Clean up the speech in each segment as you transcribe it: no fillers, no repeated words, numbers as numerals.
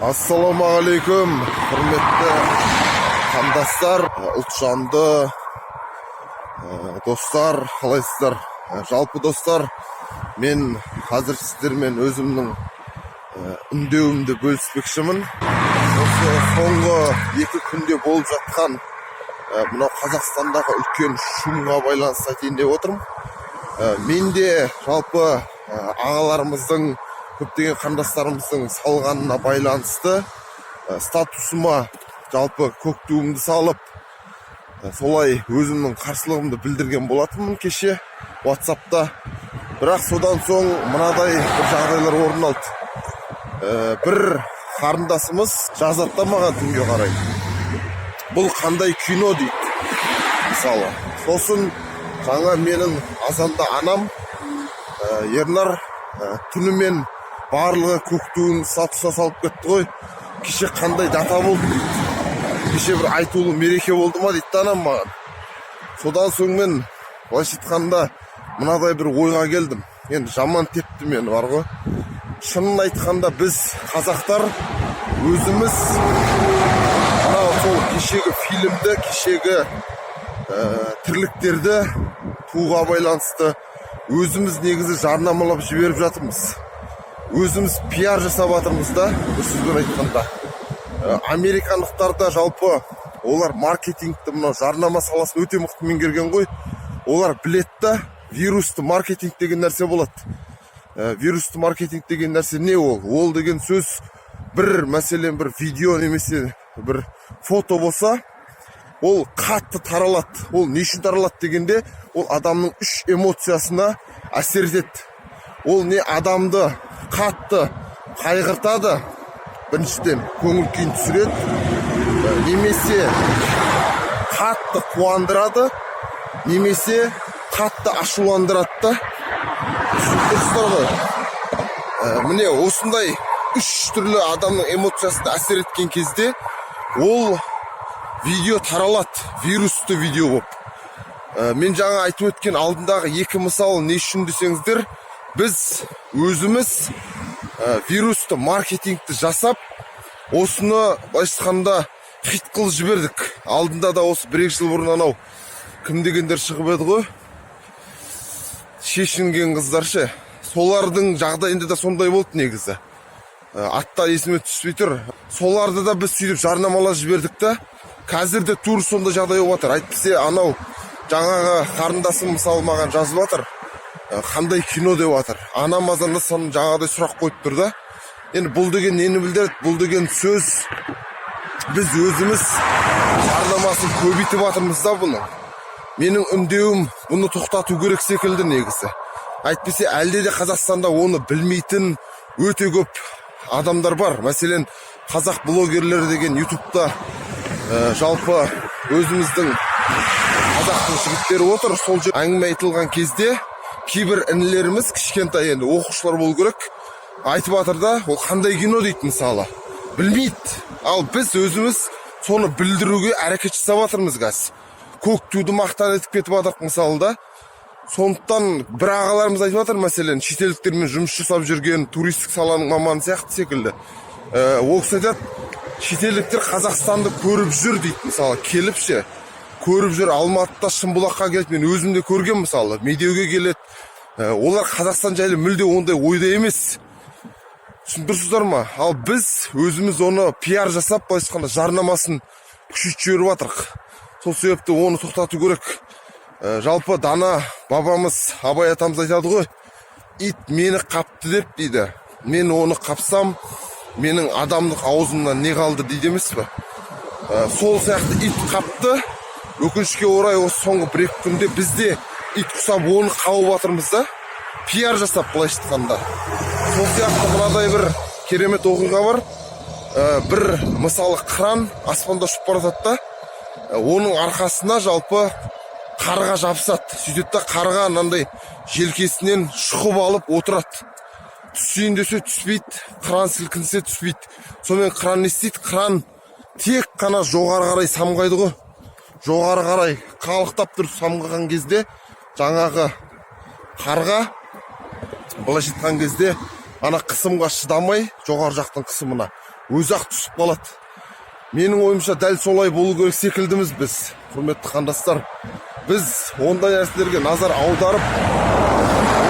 Ассалаумағалейкум, құрметті қандастар, ұлтжанды достар, қалайсыздар? Жалпы достар, мен қазір сіздермен өзімнің үндеуімді бөліспекшімін. Осы соңғы 2 күнде болып жатқан мынау Қазақстандағы үлкен шумға байланысты айтайын деп отырмын. Мен де жалпы ағаларымыздың, көптеген қандастарымыздың салғанына байланысты статусыма жалпы көк туымды салып, солай өзімнің қарсылығымды білдірген болатынмын кеше WhatsApp'та. Бірақ содан соң мынадай бір жағдайлар орын алды. Бір қарындасымыз жазады маған түнге қарай. Бұл қандай кино дейді. Мысалы, сосын жаңа менің азанда анам Ернар түнімен барлығы көк туын статусына салып кетті ғой. Кеше қандай дата болды дейді. Кеше бір айтулы мереке болды ма дейді анам маған. Содан соң мен былайша айтқанда мынадай бір ойға келдім. Енді жаман тепті мені бар ғой. Шынын айтқанда біз қазақтар өзіміз мынау сол кешегі фильмді, кешегі тірліктерді туға байланысты өзіміз негізі жарнамалап жіберіп жатырмыз. Өзіміз пиар жасап жатырмыз да, бір сөзбен айтқанда. Американдықтарда жалпы олар маркетингті, мынау жарнама саласын өте мықты меңгерген ғой. Олар білет та, вирусты маркетинг деген нәрсе болады. Вирусты маркетинг деген нәрсе не ол? Ол деген сөз бір мәселен бір видео немесе бір фото болса, ол қатты таралады. Ол не үшін таралады дегенде, ол адамның 3 эмоциясына әсер етеді. Ол не адамды қатты қайғыртады, біріншіден көңіл күйін түсіреді, немесе қатты қуандырады, немесе қатты ашуландырады да. Дұрыстар ғой. Міне осындай 3 түрлі адамның эмоциясына әсер еткен кезде ол видео таралады, вирусты видео болып. Мен жаңа айтып өткен алдындағы 2 мысал не үшін десеңіздер, біз өзіміз вирусты маркетингті жасап, осыны байшықанда хит қылып жібердік. Алдында да осы 1-2 жыл бұрын анау кім дегендер шығып еді ғой, шешінген қыздар ше. Солардың жағдайында да сондай болды негізі. Атта есіме түспей тұр. Соларды да біз сөйтіп жарнамалап жібердік та. Қазір де тур сондай жағдай болып жатыр. Әйтпесе анау жаңағы қарындасым мысалы маған жазып жатыр. Қандай кино деп жатыр. Анам азанда соны жаңағыдай сұрақ қойып тұр да. Енді бұл деген нені білдіреді? Бұл деген сөз біз өзіміз жарнамасын көбейтіп жатырмыз да бұны. Менің үндеуім бұны тоқтату керек секілді негізі. Әйтпесе әлде де Қазақстанда оны білмейтін өте көп адамдар бар. Мәселен, қазақ блогерлері деген YouTube'та жалпы өзіміздің қазақтың жігіттері отыр. Сол жер әңгіме айтылған кезде кейбір інілеріміз кішкентай енді оқушылар болу керек айтып жатыр да, ол қандай кино дейді мысалы. Білмейді. Ал біз өзіміз соны білдіруге әрекет жасап жатырмыз қазір. Көк туды мақтан етіп кетіп жатырмыз мысалы да. Сондықтан бір ағаларымыз айтып жатыр, мәселен, шетелдіктермен жұмыс жасап жүрген туристік саланың маманы сияқты секілді. Ол кісі айтады, шетелдіктер Қазақстанды көріп жүр дейді, мысалы, келіп ше. Көріп жүр, Алматыда Шымбұлаққа келеді, мен өзімде көрген мысалы, Медеуге келеді. Олар Қазақстан жайлы мүлде ондай ойда емес. Дұрыстар ма? Ал біз өзіміз оны пиар жасап, былайша жарнамасын күшейтіп жіберіп жатырық. Сол себепті оны тоқтату керек. Жалпы дана бабамыз Абай атамыз айтады ғой, ит мені қапты деп дейді. Мен оны қапсам, менің адамдық аузымнан не қалды дейді емес пе? Сол сияқты ит қапты. Өкінішке орай осы соңғы 1-2 күнде бізде ит құсап оны қауып жатырмыз да. Пиар жасап былайша айтқанда. Сол сияқты мынадай бір керемет оқиға бар. Бір мысалы қыран аспанда ұшып бара жатады да. Оның арқасына жалпы қарға жабысады. Сөйтеді да қарға анандай желкесінен шұқып алып отырады. Түсейін десе түспейді, қыран сілкінсе түспейді. Сонымен қыран не істейді? Қыран тек қана жоғары қарай самғайды ғой. Жоғары қарай қалықтап тұрып самғаған кезде жаңағы қарға былайша айтқан кезде ана қысымға шыдамай, жоғары жақтың қысымына өзі-ақ түсіп қалады. Менің ойымша дәл солай болу керек секілдіміз біз, құрметті қандастар. Біз ондай нәрселерге назар аударып,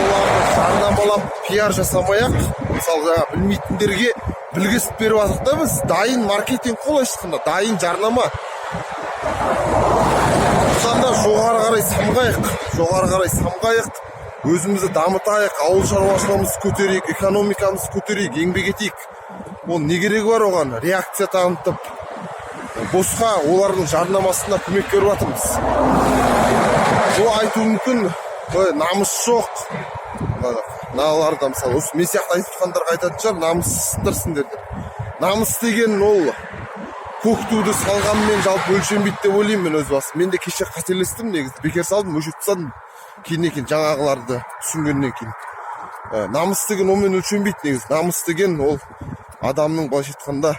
оларды жарнамалап, пиар жасамай-ақ, мысалы білмейтіндерге білгізіп беріп жатырық та біз. Дайын маркетинг қой, ешқандай дайын жарнама. Сонда жоғары қарай самғайық, өзімізді дамытайық, ауыл шаруашылығымызды көтерейік, экономикамызды көтерейік, еңбек етейік. Ол не керегі бар оған? Реакция танытып, босқа олардың жарнамасына көмек беріп жатырмыз. Ол айту мүмкін, намыс жоқ. Мыналарда мысалы, мен сияқты айтып жатқандарға айтатын шығар, намыссызсыңдар деп. Намыс деген ол көк туды салғанмен жалпы өлшенбейді деп ойлаймын мен өз басым. Мен де кеше қателестім, негізі бекер салдым, өшіріп тастадым. Кейін жаңағыларды түсінгеннен кейін. Намыс деген онымен өлшенбейді негізі. Намыс деген ол адамның былайша айтқанда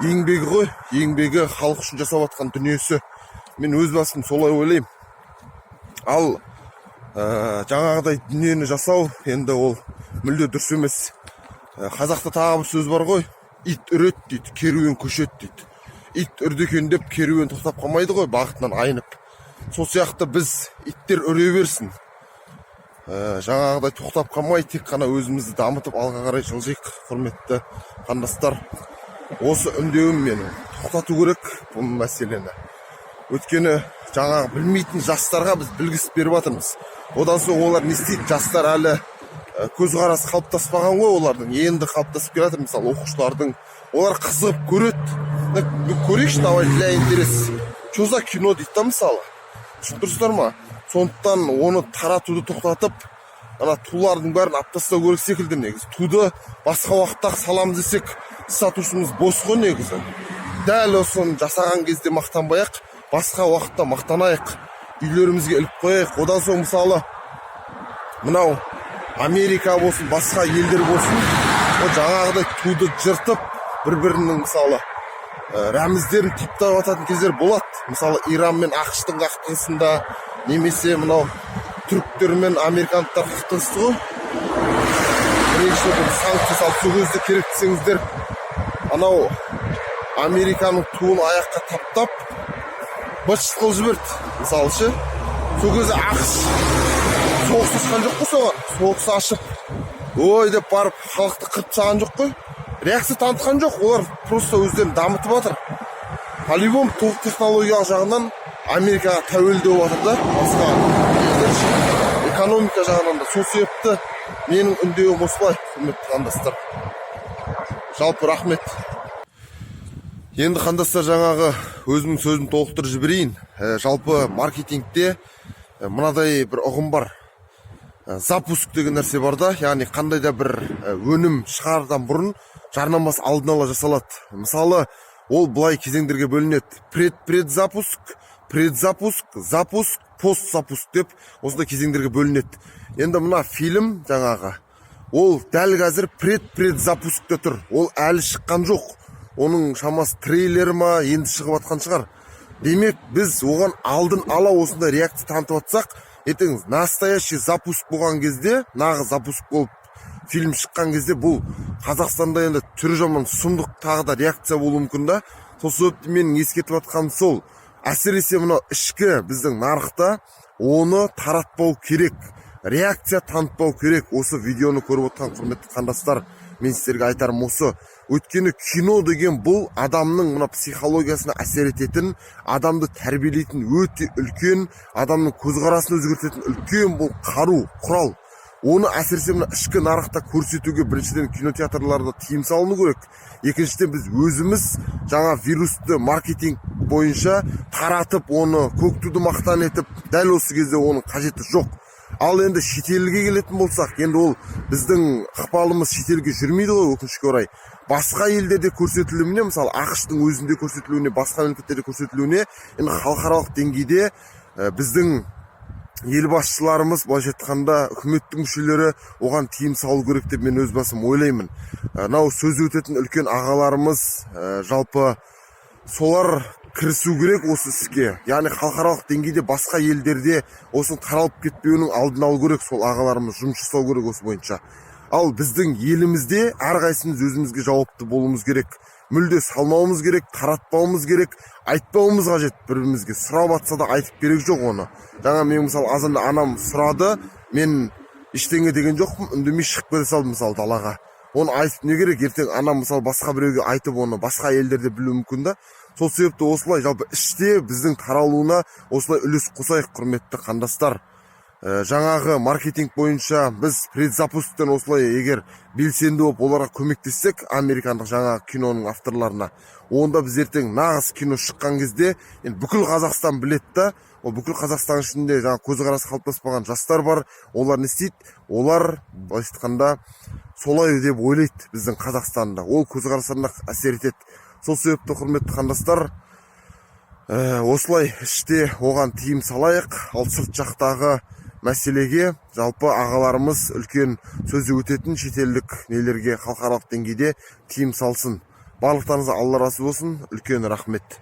еңбегі ғой, еңбегі халық үшін жасап жатқан дүниесі. Мен өз басым солай ойлаймын. Ал жаңағыдай дүниені жасау енді ол мүлде дұрыс емес. Қазақта тағы бір сөз бар ғой, ит үрет дейді, керуен көшет дейді. Ит үрді екен деп керуен тоқтап қалмайды ғой, бағытынан айнып. Сол сияқты біз иттер үре берсін. Жаңағыдай тоқтап қалмай, тек қана өзімізді дамытып алға қарай жылжайық, құрметті қандастар. Осы үндеуім менің. Тоқтату керек бұл мәселені. Өйткені жаңағы білмейтін жастарға біз білгізіп беріп жатырмыз. Одан соң олар не істейді? Жастар әлі көзқарасы қалыптаспаған ғой олардың. Енді қалыптасып келе жатыр, мысалы оқушылардың. Олар қызығып көреді. Көрейікші, давай, для интерес. Что за кино дейді да, мысалы. Түсіндірсіздер ма? Сондықтан оны таратуды тоқтатып, тулардың бәрін алып тастау керек секілді негізі. Туды басқа уақытта саламыз десек, статусымыз бос қой негізі. Дәл осыны жасаған кезде мақтанбайық, басқа уақытта мақтанайық, үйлерімізге іліп қояйық. Одан соң мысалы мынау Америка болсын, басқа елдер болсын, жаңағыдай туды жыртып, бір-бірінің мысалы рәміздерін типтап ататын кездер болады. Мысалы Иран мен ақш-тың қақтығысында, немесе мынау түріктер мен американдықтар қақтығысты ғой. Бірінші бір санкция салып, сол кезде керек десеңіздер, анау Американың туын аяққа таптап, быт қылып жіберді. Мысалы ше, сол кезде ақш соғыс ашқан жоқ қой соған. Соғыс ашып, ой деп барып халықты қырып тастаған жоқ қой. Реакция танытқан жоқ, олар просто өздерін дамытып жатыр. По-любому технологиялық жағынан Америкаға тәуелді болып жатыр да, басқа экономика жағынан да. Сол себепті менің үндеуім осылай, құрметті қандастар. Жалпы рахмет. Енді қандастар, жаңағы өзімнің сөзін толықтырып жіберейін. Жалпы маркетингте мынадай бір ұғым бар. Запуск деген нәрсе бар да, яғни қандай да бір өнім шығардан бұрын жарнамасы алдын ала жасалады. Мысалы, ол былай кезеңдерге бөлінеді. Предзапуск, запуск, постзапуск деп осындай кезеңдерге бөлінеді. Енді мына фильм жаңағы, ол дәл қазір предзапускте тұр. Ол әлі шыққан жоқ. Оның шамасы трейлері ма енді шығып атқан шығар. Демек, біз оған алдын ала осындай реакция танытып атсақ, ертеңіз настоящий запуск болған кезде, нағыз запуск болып фильм шыққан кезде, бұл Қазақстанда енді түрі жаман сұмдық тағы да реакция болуы мүмкін да. Сол себепті менің ескертіп атқаным сол. Әсіресе мына ішкі біздің нарықта оны таратпау керек, реакция танытпау керек. Осы видеоны көріп отқан құрметті қандастар, мен сіздерге айтарым осы. Өйткені кино деген бұл адамның мына психологиясына әсер ететін, адамды тәрбиелейтін өте үлкен, адамның көзқарасын өзгертетін үлкен бұл қару, құрал. Оны әсіресе мына ішкі нарықта көрсетуге біріншіден кинотеатрларда тыйым салыну керек. Екіншіден біз өзіміз жаңа вирусты маркетинг бойынша таратып, оны көк туды мақтан етіп, дәл осы кезде оның қажеті жоқ. Ал енді шетелге келетін болсақ, енді ол біздің ықпалымыз шетелге жүрмейді ғой, өкінішке орай. Басқа елдерде көрсетілуіне, мысалы ақш-тың өзінде көрсетілуіне, басқа мемлекеттерде көрсетілуіне, енді халықаралық деңгейде біздің ел басшыларымыз, былайша айтқанда үкіметтің мүшелері оған тыйым салу керек деп мен өз басым ойлаймын. Мынау сөз өтетін үлкен ағаларымыз, жалпы солар кірісу керек осы іске. Яғни халықаралық деңгейде басқа елдерде осының таралып кетпеуінің алдын алу керек, сол ағаларымыз жұмыс жасау керек осы бойынша. Ал біздің елімізде әрқайсымыз өзімізге жауапты болуымыз керек. мүлде салмауымыз керек, таратпауымыз керек, айтпауымыз қажет бір-бірімізге. Сұрап атса да айтып керек жоқ оны. Жаңа мен мысалы азанда анам сұрады, мен ештеңе деген жоқпын, үндемей шығып кете салдым мысалы далаға. Оны айтып не керек? Ертең анам мысалы басқа біреуге айтып оны басқа елдерде білуі мүмкін да. Сол себепті осылай жалпы іште біздің таралуына осылай үлес қосайық, құрметті қандастар. Жаңағы маркетинг бойынша біз предзапусктен осылай егер белсенді болып оларға көмектессек, американдық жаңағы киноның авторларына, онда біз ертең нағыз кино шыққан кезде бүкіл Қазақстан білет та, ол бүкіл Қазақстан ішінде жаңа көзқарасы қалыптаспаған жастар бар. Олар не істейді? Олар былайша айтқанда солай деп ойлайды біздің Қазақстанда. Ол көзқарастарына әсер етеді. Сол себепті құрметті қандастар, осылай іште оған тиым салайық. Ал сырт жақтағы мәселеге жалпы ағаларымыз үлкен сөзі өтетін шетелдік нелерге халықаралық деңгейде тиым салсын. Барлықтарыңызға Алла разы болсын. Үлкен рахмет.